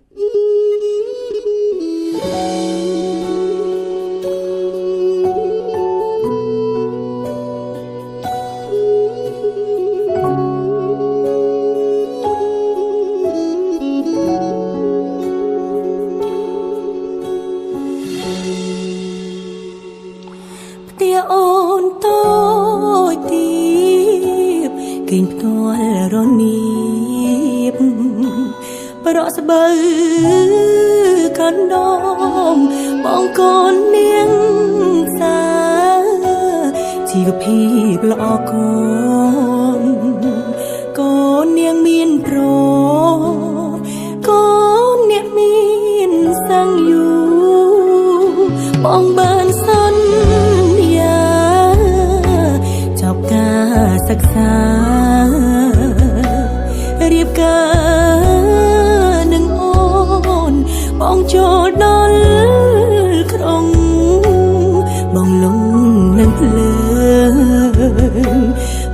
tia ôn tôi tiếp kinh toal ronip rõสะบือกันดองมองก่อนเนียงสาชีวพีปลอกก่อนเนียงมีนโปรก่อนเนียงมีนสังอยู่มองบานสันยาจับกาศึกษาเรียบกาบองโจดอนครองบองลงนั่งเพลิง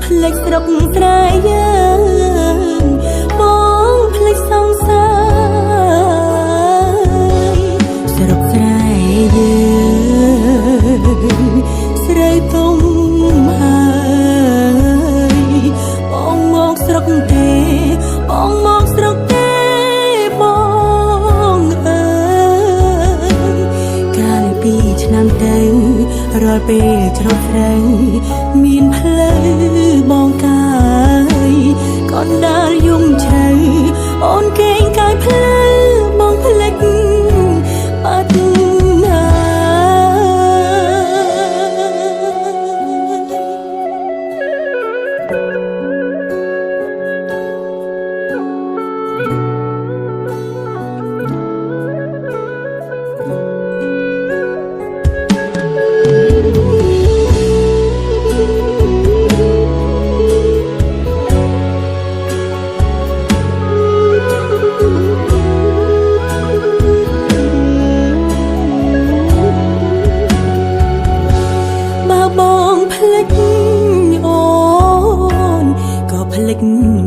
พลิกตรกตรายยังบองพลิกสองสายสรกตรายยังสรายต้มหายบองมองสรกเตบองมองสรกเตน้ำเต็งรอเปจรดแรงมีนเพลบองกายก่อนดายุ่งใจอ่อนเก่งกายเพลบองเพล็กปัดนา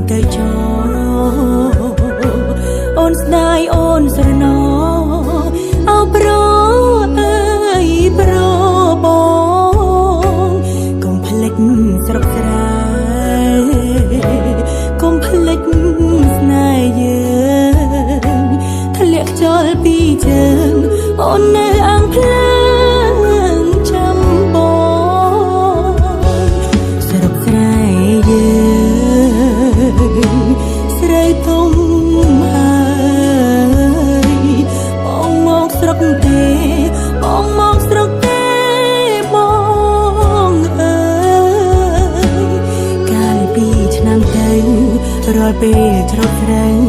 cây cho ôn sdai ôn srno ao pro ơi pro bong công phlik srok srai công phlik snai yeung thliek chol pi jeung ôn ne ang phlang cham bong srok sraiสรายต้มหายมองมองสรกเตมองมองสรกเตมองกาลปีชน้ำเต็งรอเปจรดแรง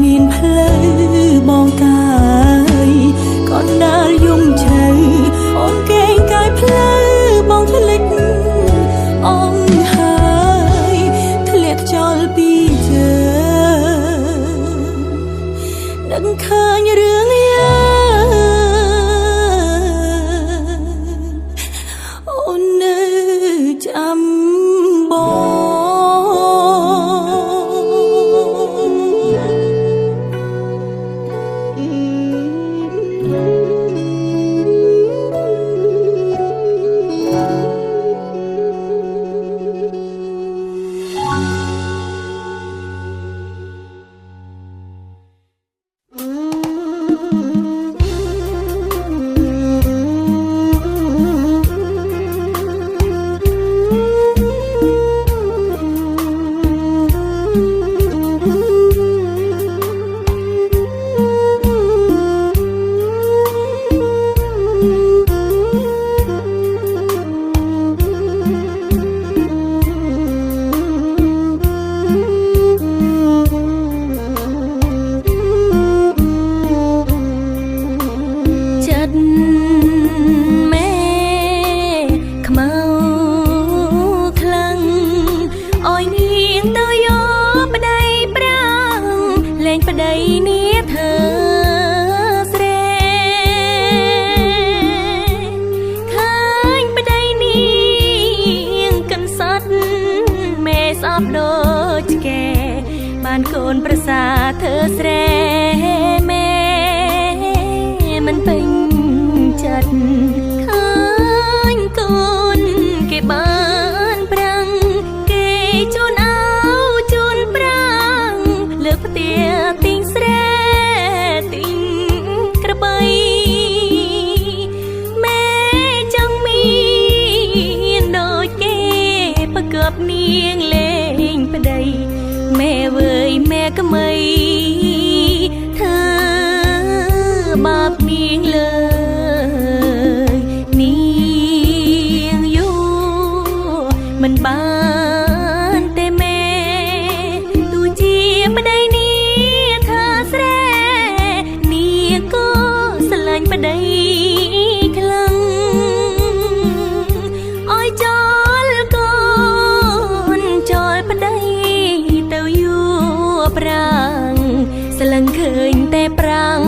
มีนเพลบองกายก่อนดายุ่งใจอ่อนเก่งกายเพลบองทะเลอ่อนหายทะเลจอลปีดังเคยเรื่องยาโอ้เนื้อจำบ่โดจแกบ้านโกนประสาเธอแสรแม่ ងលេងប្តីម៉ែវើយម៉ែក្មៃធ្វើបាបនាងលើយនាងយូមិនបានទេម៉ែទោះជាប្តីនេះថាស្រែនាងក៏ស្រឡាញ់ប្តីខ្លាំងអើយចោលកូនចោលប្តីទៅយូរប្រាំងស្លឹងឃើញតែប្រាំង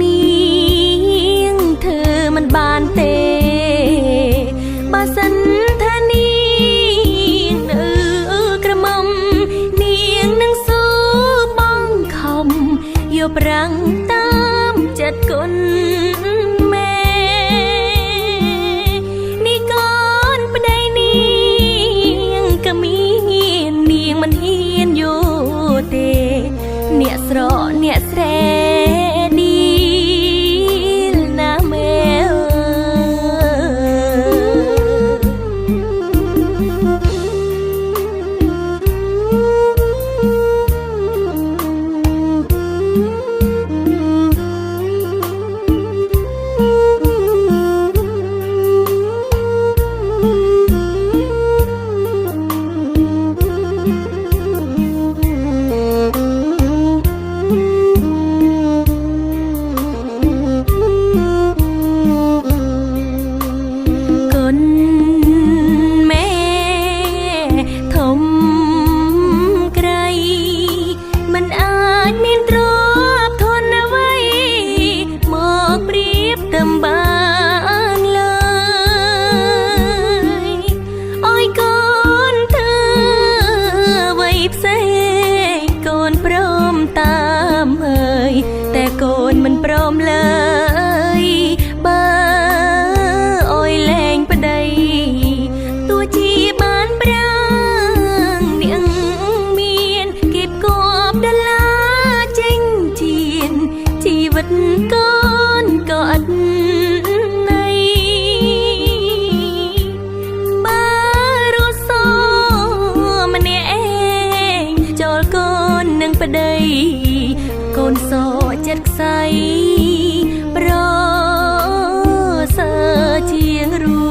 នាងធ្វើមិនបានទេបើសិនថានាងនៅក្រមុំនាងនឹងស៊ូបងខំយកប្រាំងតាមចិត្តគុណម៉ែនេះកូនប្តីនាងក៏មាននាងមិនហ៊ានយកទេអ្នកស្រកអ្នកស្រែឌីលណាម៉ែតែកូនមិនព្រមលើយបើអើយលែងប្តីទោះជាបានប្រាំងនាងមានគៀបគប់ដុល្លារចេញជៀនជីវិតកូនក៏អត់ណីបើរស់សម្នាក់ឯងចូលកូននឹងប្តីកូនសចិត្តខ្សៃប្រសើរជាងរូ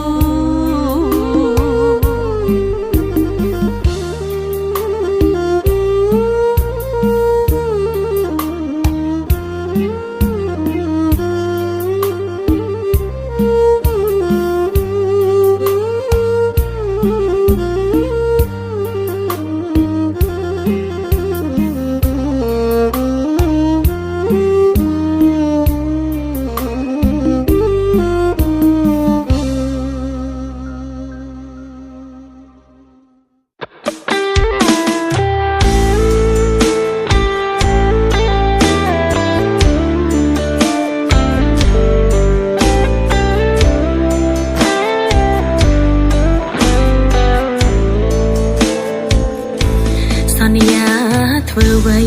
ធ្វើអ្វី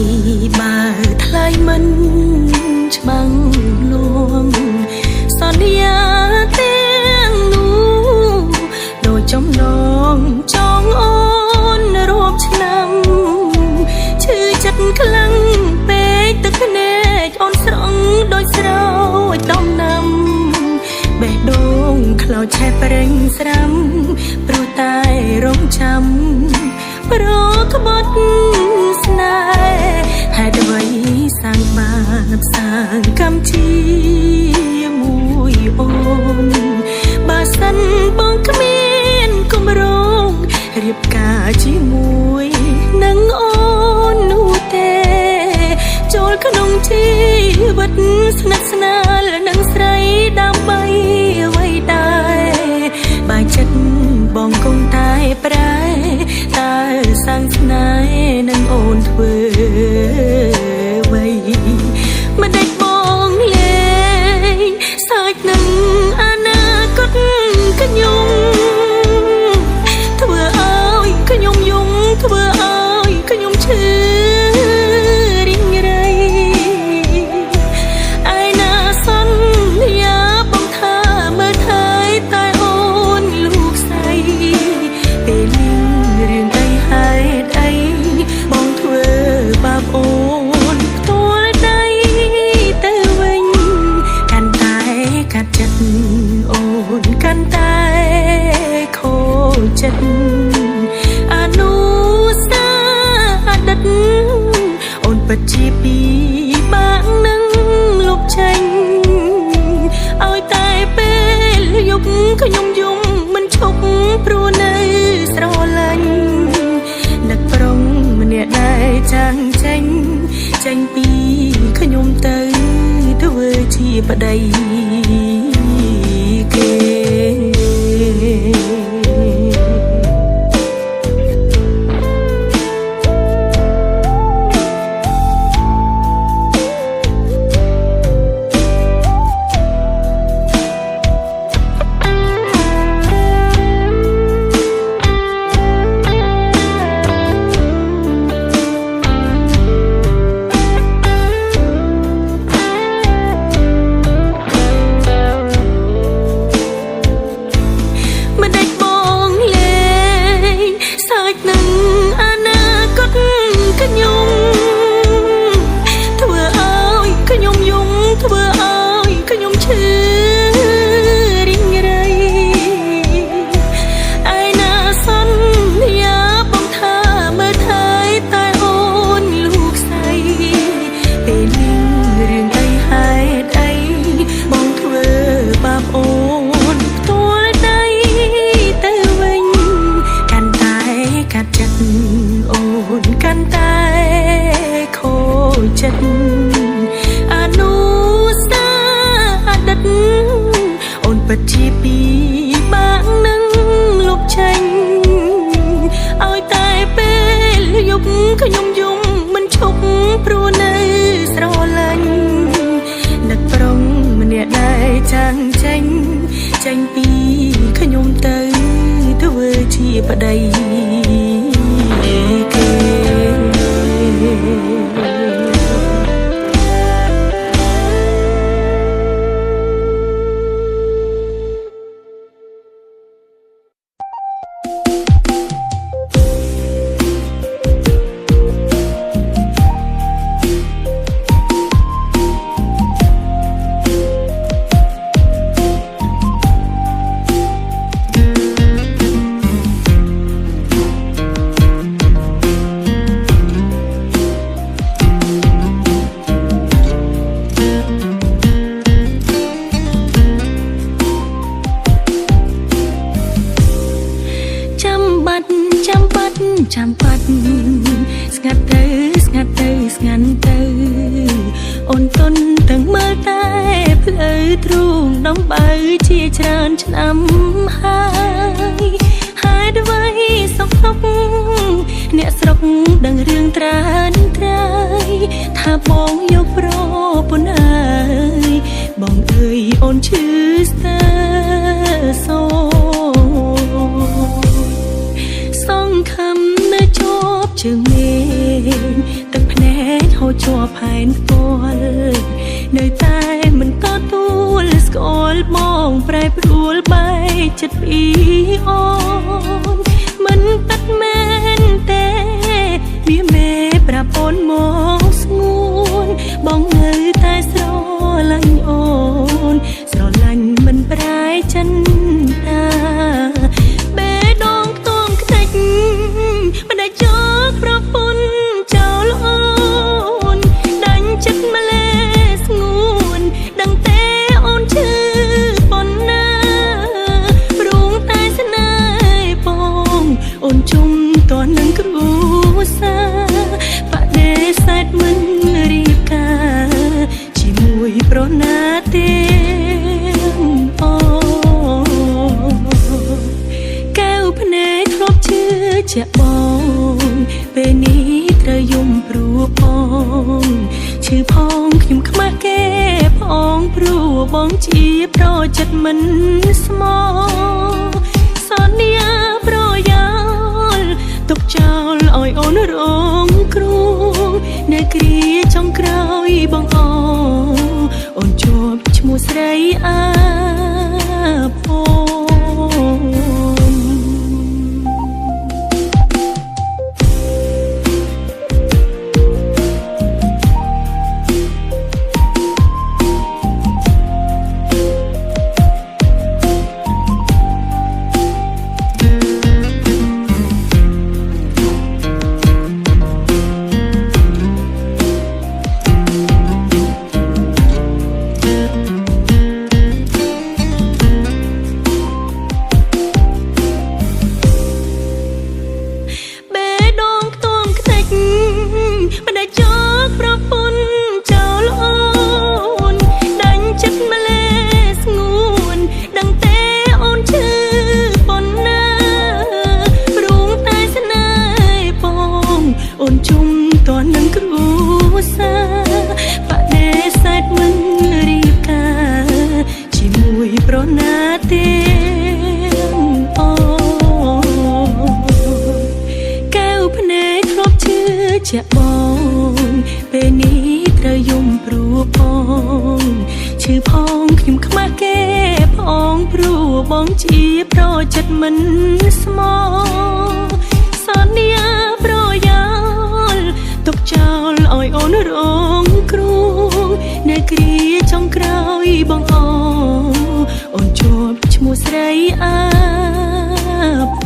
បើថ្លៃមិនច្បាំងលួងសន្យាទាំងនោះដូចចំណងចងអូនរាប់ឆ្នាំឈឺចិត្តខ្លាំងពេកទឹកភ្នែកអូនស្រង់ដូចស្រោចដំណាំបេះដូងខ្លោចឆេះប្រេងស្រាំព្រោះតែរងចាំប្រក្បត់ស្នេហ៍ហេតុអ្វីសាងបាបសាងកម្មជាមួយអូនបើសិនបងគ្មានគម្រោងរៀបការជាមួយនឹងអូននោះទេចូលក្នុងជីវិតស្និទ្ធស្នាលនឹងស្រីដើម្បីអ្វីដែរបើចិត្តបងគង់តែប្រែតើសាំងស្នេហ៍នឹងអូនធ្វើអ្វីមិនដេចបងលេងសាច់នឹងអនាគតខ្ញុំធ្វើឲ្យខ្ញុំយំធ្វើឲ្យខ្ញុំឈឺរីងរៃឯណាសន្យាបងថាមើលថែតែអូនលោកស្រីពេលរឿងអី ប្តីគេ ជាពីបាក់នឹងលុបចេញឲ្យតែពេលយប់ខ្ញុំយំមិនឈប់ព្រោះនៅស្រឡាញ់នឹកប្រុងម្នាក់ដែលចាំងចេញចេញពីខ្ញុំទៅធ្វើជាប្តីគេ ចាំបាត់ស្ងាត់ទៅស្ងាត់ទៅស្ងាត់ទៅអូនទុនទាំងមើលតែផ្លូវទ្រូងដំបើជាច្រើនឆ្នាំហើយហេតុអ្វីសុខទុក្ខអ្នកស្រុកដឹងរឿងត្រានត្រៃថាបងយកប្រពន្ធអើយបងអើយអូនឈឺស្ទើរសូសង្ឃឹមនៅជាប់ជើងមេទឹកភ្នែកហូរជាប់ផែនផ្ទាល់នៅតែមិនទទួលស្គាល់បងប្រែប្រួលបែកចិត្តពីអូនមិនពិតមែនទេវាមេប្រាប់អូនមកស្ងួនបងនៅតែស្រឡាញ់អូនស្រឡាញ់មិនប្រែចិនតាបេះដូងខ្ទង់ខ្ទេចមិនได้យកប្រពន្ធចោលអូនដាច់ចិត្តម្លេះស្ងួនដឹងទេអូនឈឺប៉ុណ្ណាព្រោះតែស្នេហ៍បងអូនជុំតនឹងគ្រួសារបដិសេធមិនរៀបការជាមួយប្រណាទេអូកែវភ្នែកធ្លាប់ជឿជាក់បងពេលនេះត្រូវយំព្រោះបងឈឺផងខ្ញុំខ្មាស់គេផងព្រោះបងជាប្រចិត្តមិនស្មោសន្យាប្រយោលទុកចោលឲ្យអូនរងគ្រោះនៅគ្រាចុងក្រោយបងអូនជាប់ឈ្មោះស្រីអាភព ផងឈឺផងខ្ញុំខ្មាស់គេផងព្រោះបងជាប្រចិត្តមិនស្មោសន្យាប្រយោលទុកចោលឲ្យអូនរងគ្រោះនៅគ្រាចុងក្រោយបងអូនជាប់ឈ្មោះស្រីអាភព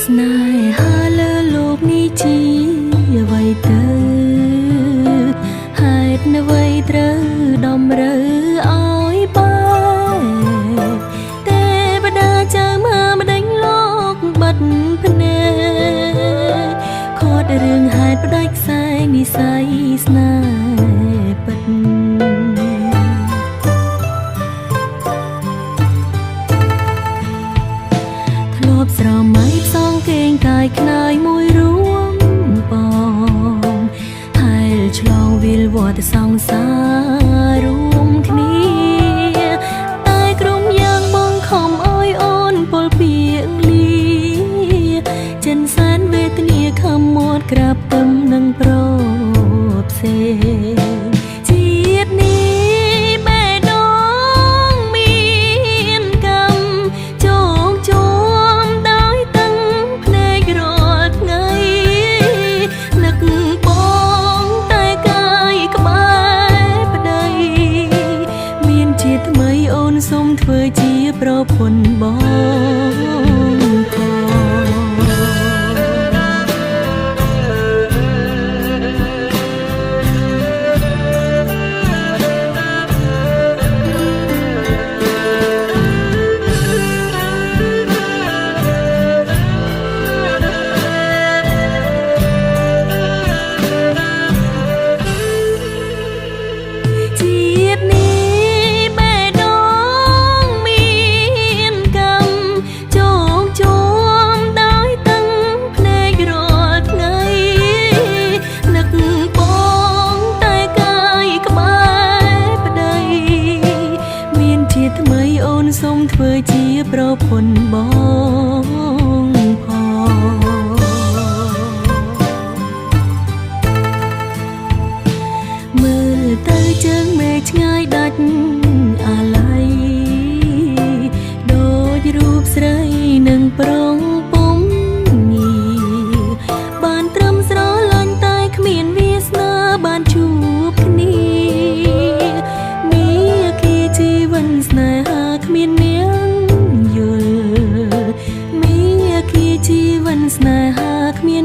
ស្នេហាលើលោកនេះជាអ្វីទៅហេតុអ្វីត្រូវតម្រូវឲ្យបែកទេវតាចៅមកម្ដេចលោកបាត់ភ្នែកខត់រឿងហេតុផ្ដាច់ខ្សែនិស័យស្នេហ៍ពិតធ្លាប់ស្រមៃផ្សងគេងកាយខ្នើយមួយរួមបងហែលឆ្លងវិលវត្តសង្សាររួមគ្នាតែក្រុមយ៉ាងបងខំឲ្យអូនពលពីលីចិនសានវេទនាខំមាត់ក្រាបទឹមនឹងប្រផ្សេងជាតិនេះបេះដូងមានកម្មជោគជ័យដោយតឹងភ្នែករាល់ថ្ងៃនឹកបងតែកាយក្បែរប្តីមានជាតិថ្មីអូនសូមធ្វើជាប្រពន្ធបងជាតិនេះបេះដូងមានកម្មជោគជ័យដោយតឹងភ្នែករាល់ថ្ងៃនឹកបងតែកាយក្បែរប្តីមានជាតិថ្មីអូនសូមធ្វើជាប្រពន្ធបងផងមើលទៅជើងមេឃឆ្ងាយដាច់អាឡ័យដូចរូបស្រីនឹងប្រងពុំញីបានត្រឹមស្រឡាញ់តែគ្មានវាសនាបានជួបគ្នាមានគីជីវិនស្នេហាគ្មាននាងយល់មានគីជីវិនស្នេហាគ្មាន